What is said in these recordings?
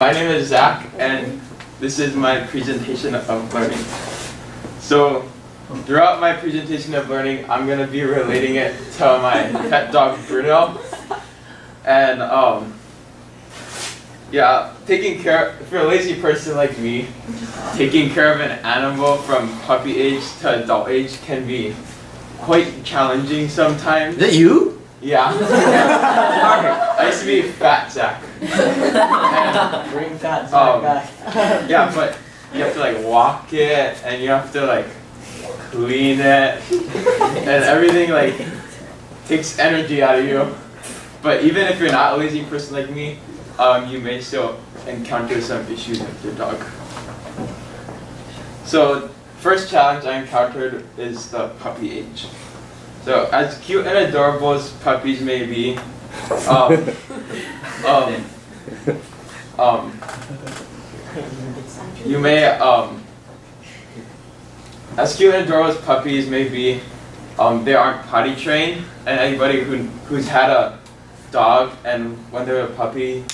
My name is Zach, and this is my presentation of learning. So, throughout my presentation of learning, I'm going to be relating it to my pet dog Bruno. And if you're a lazy person like me, taking care of an animal from puppy age to adult age can be quite challenging sometimes. Is that you? Yeah. I used to be Fat Zach. Bring Fat Zach back. Yeah, but you have to like walk it, and you have to like clean it, and everything like takes energy out of you. But even if you're not a lazy person like me, you may still encounter some issues with your dog. So, first challenge I encountered is the puppy age. So, as cute and adorable as puppies may be, you may, as cute and adorable as puppies may be, they aren't potty trained, and anybody who's had a dog and when they're a puppy,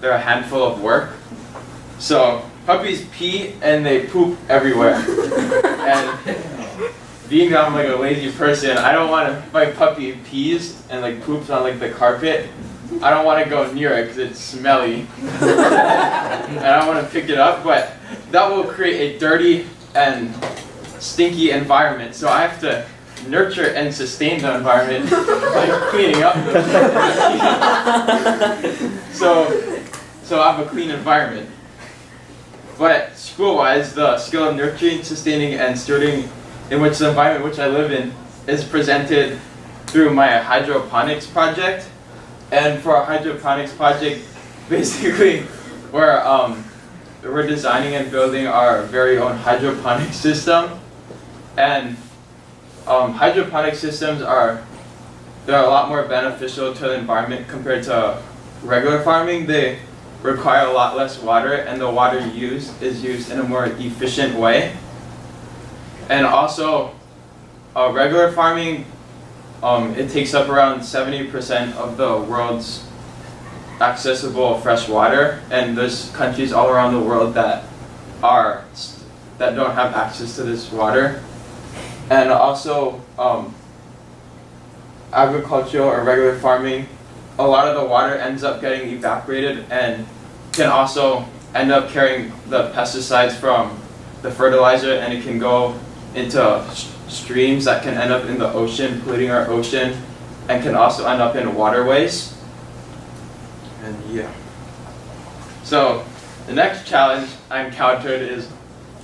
they're a handful of work. So puppies pee and they poop everywhere. And being that I'm like a lazy person, I don't want to, if my puppy pees and like poops on like the carpet, I don't want to go near it because it's smelly. And I don't want to pick it up, but that will create a dirty and stinky environment. So I have to nurture and sustain the environment by cleaning up. So I have a clean environment. But school-wise, the skill of nurturing, sustaining, and stewarding in which the environment which I live in is presented through my hydroponics project. And for our hydroponics project, basically, we're designing and building our very own hydroponic system. And hydroponic systems they're a lot more beneficial to the environment compared to regular farming. They require a lot less water, and the water used is used in a more efficient way. And also, regular farming, it takes up around 70% of the world's accessible fresh water, and there's countries all around the world that don't have access to this water. And also, agricultural or regular farming, a lot of the water ends up getting evaporated and can also end up carrying the pesticides from the fertilizer, and it can go into streams that can end up in the ocean, polluting our ocean, and can also end up in waterways. And yeah. So the next challenge I encountered is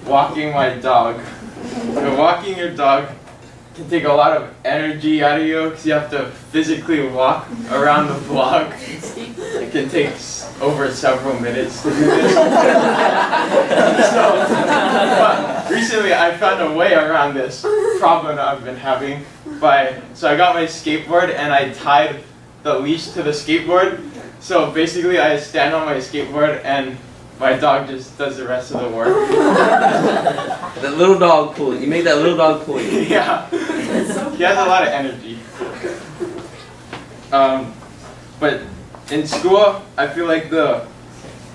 walking my dog. So walking your dog can take a lot of energy out of you because you have to physically walk around the block. It can take over several minutes to do this. But recently I found a way around this problem that I've been having. So I got my skateboard and I tied the leash to the skateboard. So basically I stand on my skateboard and my dog just does the rest of the work. That little dog pull. You make that little dog pull you. Yeah. He has a lot of energy. But in school, I feel like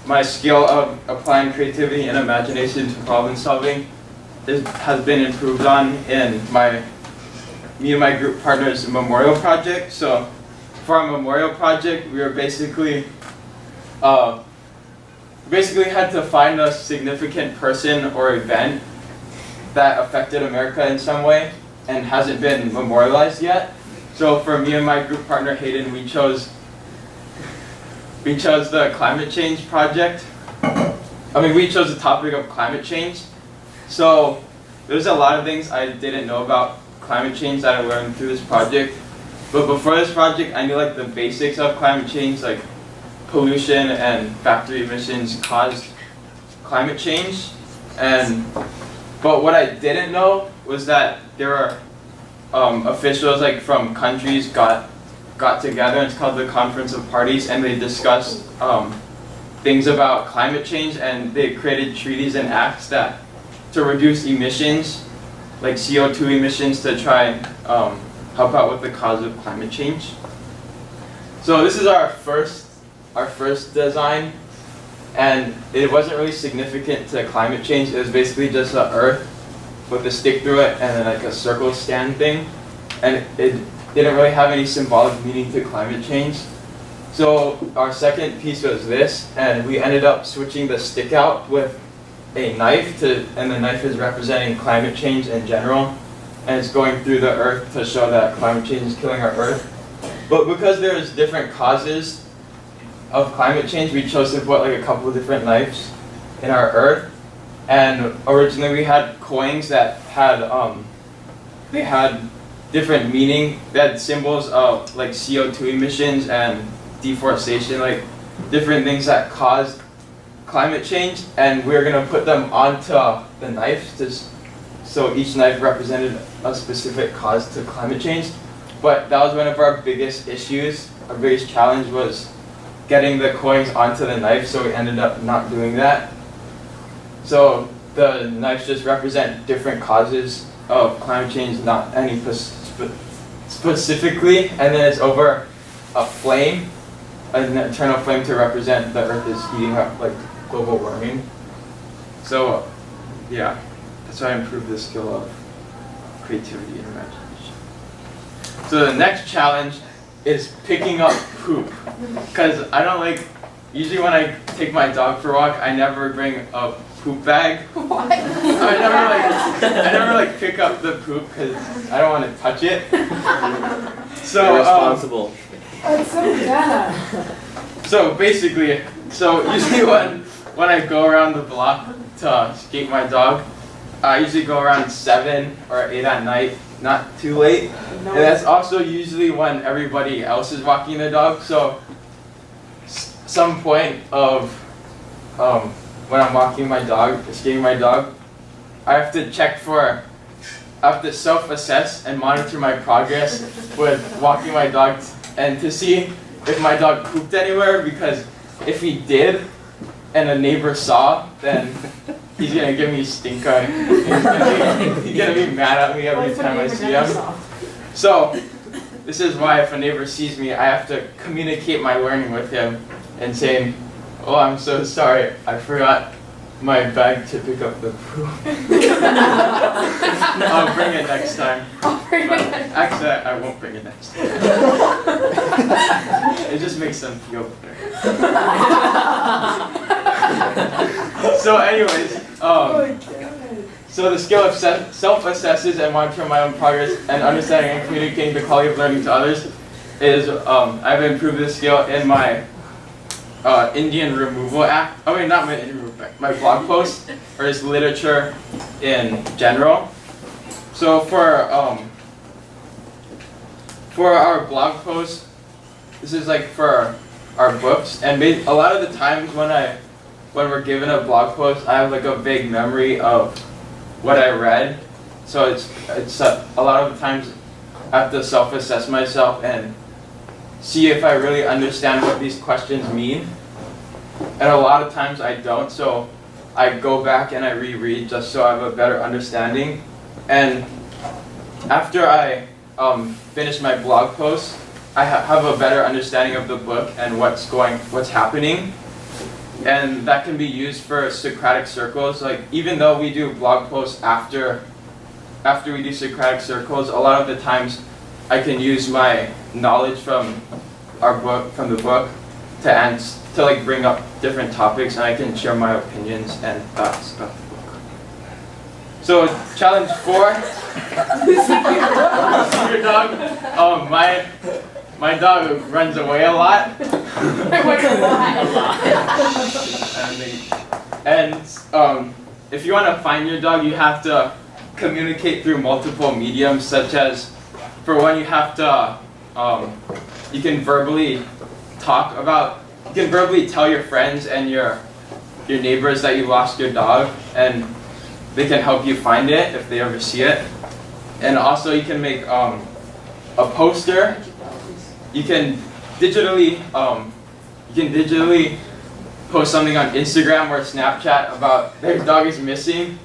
my skill of applying creativity and imagination to problem solving has been improved on in me and my group partners' memorial project. So for our memorial project, we were basically had to find a significant person or event that affected America in some way and hasn't been memorialized yet. So for me and my group partner Hayden, we chose the climate change project. We chose the topic of climate change. So there's a lot of things I didn't know about climate change that I learned through this project. But before this project, I knew like the basics of climate change, like pollution and factory emissions caused climate change. But what I didn't know was that there are officials like from countries got together, and it's called the Conference of Parties, and they discussed things about climate change, and they created treaties and acts to reduce emissions, like CO2 emissions, to try and help out with the cause of climate change. So this is our first our first design, and it wasn't really significant to climate change. It was basically just an earth with a stick through it and then like a circle stand thing, and it didn't really have any symbolic meaning to climate change. So our second piece was this, and we ended up switching the stick out with a knife and the knife is representing climate change in general, and it's going through the earth to show that climate change is killing our earth. But because there's different causes of climate change, we chose to put like a couple of different knives in our earth. And originally we had coins that had they had different meaning. They had symbols of like CO2 emissions and deforestation, like different things that caused climate change, and we're gonna put them onto the knives so each knife represented a specific cause to climate change. But that was one of our biggest issues. Our biggest challenge was getting the coins onto the knife, so we ended up not doing that. So the knives just represent different causes of climate change, not any specifically, and then it's over a flame, an eternal flame to represent the earth is heating up, like global warming. So yeah, that's why I improved the skill of creativity and imagination. So the next challenge is picking up poop, because I don't like, usually when I take my dog for a walk, I never bring a poop bag. What? I never like pick up the poop because I don't want to touch it. So Irresponsible. That's so bad. So basically, usually when I go around the block to skate my dog, I usually go around 7 or 8 at night, not too late. And that's also usually when everybody else is walking the dog. So some point of when I'm walking my dog, skating my dog, I have to self-assess and monitor my progress with walking my dog and to see if my dog pooped anywhere, because if he did and a neighbor saw, then he's gonna give me stink eye. He's gonna be mad at me every time I see him. So this is why if a neighbor sees me, I have to communicate my learning with him and saying, "Oh, I'm so sorry, I forgot my bag to pick up the poop." I'll bring it next time. Actually, I won't bring it next time. It just makes them feel better. So anyways, so the skill of self-assesses and monitoring my own progress and understanding and communicating the quality of learning to others is, I've improved this skill in my Indian removal act. I mean, not my Indian removal act, my blog post, or just literature in general. So for our blog post, this is like for our books, and a lot of the times when we're given a blog post, I have like a vague memory of what I read. So it's a lot of the times I have to self-assess myself and see if I really understand what these questions mean. And a lot of times I don't, so I go back and I reread just so I have a better understanding. And after I finish my blog post, I have a better understanding of the book and what's happening. And that can be used for Socratic circles. Like, even though we do blog posts after we do Socratic circles, a lot of the times I can use my knowledge from the book to like bring up different topics, and I can share my opinions and thoughts about the book. So challenge 4. Your dog. My dog runs away a lot. And if you want to find your dog, you have to communicate through multiple mediums, such as, for one, you have to, you can verbally tell your friends and your neighbors that you lost your dog, and they can help you find it if they ever see it. And also you can make a poster. You can digitally post something on Instagram or Snapchat about their dog is missing,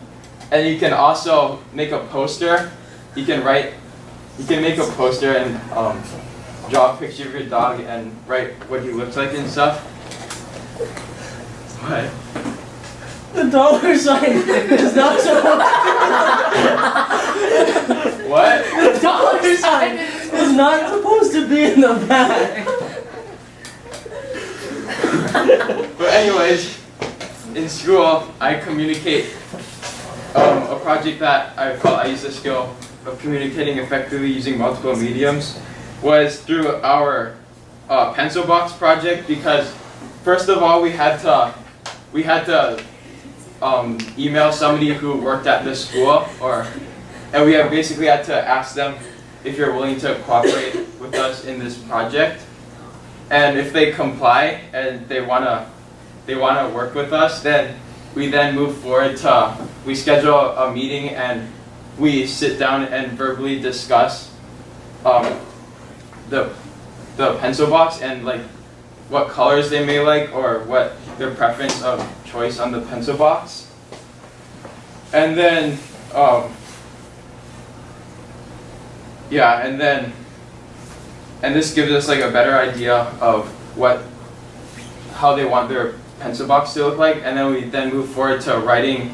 and you can also make a poster. You can make a poster and draw a picture of your dog and write what he looks like and stuff. What? The dollar sign is not supposed. What? The dollar sign is not supposed to be in the bag. But anyways, in school, I communicate a project that I felt I used the skill of communicating effectively using multiple mediums was through our pencil box project, because first of all we had to email somebody who worked at the school, and we have basically had to ask them if you're willing to cooperate with us in this project, and if they comply and they wanna work with us, then we move forward to we schedule a meeting and we sit down and verbally discuss the pencil box and like what colors they may like or what their preference of choice on the pencil box. And then and this gives us like a better idea of how they want their pencil box to look like, and then we move forward to writing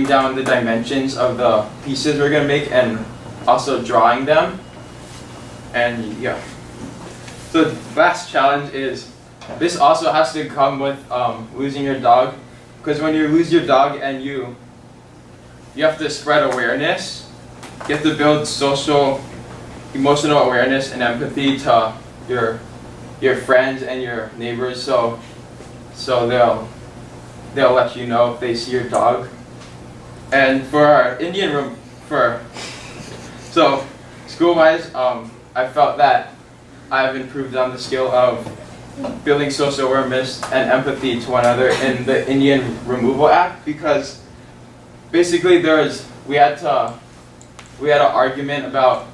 down the dimensions of the pieces we're gonna make and also drawing them. And yeah. So the last challenge is this also has to come with losing your dog, because when you lose your dog and you have to spread awareness. You have to build social, emotional awareness and empathy to your friends and your neighbors, so they'll let you know if they see your dog. And for our Indian room, so school-wise, I felt that I've improved on the skill of building social awareness and empathy to one another in the Indian Removal Act, because basically we had an argument about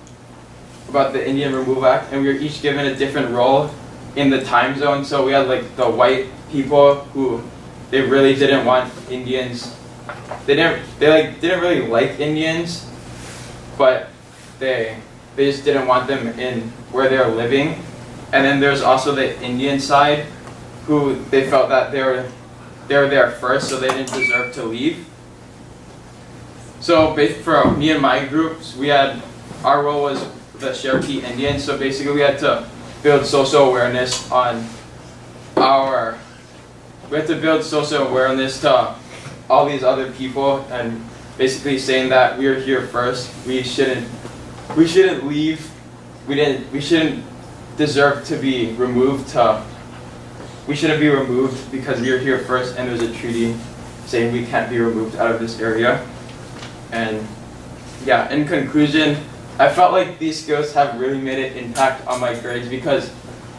the Indian Removal Act, and we were each given a different role in the time zone. So we had like the white people who they really didn't want Indians. They didn't really like Indians, but they just didn't want them in where they were living. And then there's also the Indian side, who they felt that they were there first, so they didn't deserve to leave. So for me and my groups, our role was the Cherokee Indians. So basically we had to build social awareness to all these other people, and basically saying that we are here first. We shouldn't leave. We shouldn't deserve to be removed. We shouldn't be removed because we are here first, and there's a treaty saying we can't be removed out of this area. And yeah, in conclusion, I felt like these skills have really made an impact on my grades, because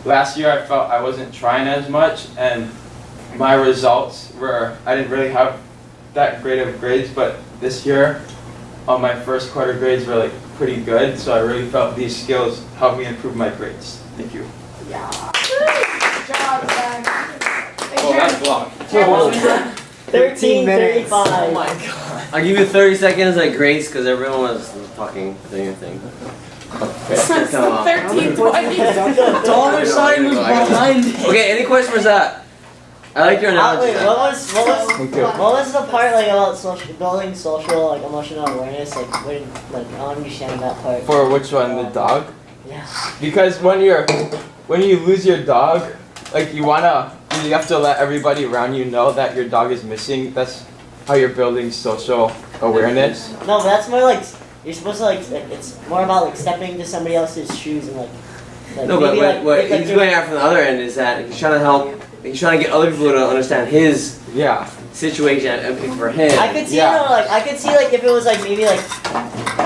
last year I felt I wasn't trying as much and my results I didn't really have that great of grades, but this year my first quarter grades were like pretty good, so I really felt these skills helped me improve my grades. Thank you. Yeah. Good job, Zach. Oh, that's blocked. 13:35. Oh my god. I'll give you 30 seconds like grace because everyone was talking, doing your thing. Come on. 13:20. The dollar sign was behind it. Okay, any questions for Zach? I like your analogy. Wait, what was the part like about building social like emotional awareness? Like I don't understand that part. For which one, the dog? Yeah. Because when you lose your dog, like you have to let everybody around you know that your dog is missing. That's how you're building social awareness. No, but that's more like you're supposed to like it's more about like stepping into somebody else's shoes and like no, but maybe, what he's going at from the other end is that he's trying to help. He's trying to get other people to understand his situation and pick for him. I could see I could see like if it was like maybe like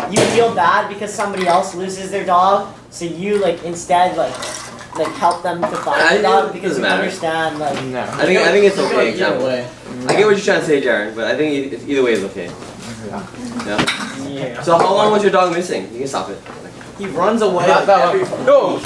you feel bad because somebody else loses their dog, so you like instead like help them to find the dog because you understand like. No. I think it's okay. Example. Way. I get what you're trying to say, Jared, but I think either way is okay. Yeah. So how long was your dog missing? You can stop it. He runs away. Not that long. No.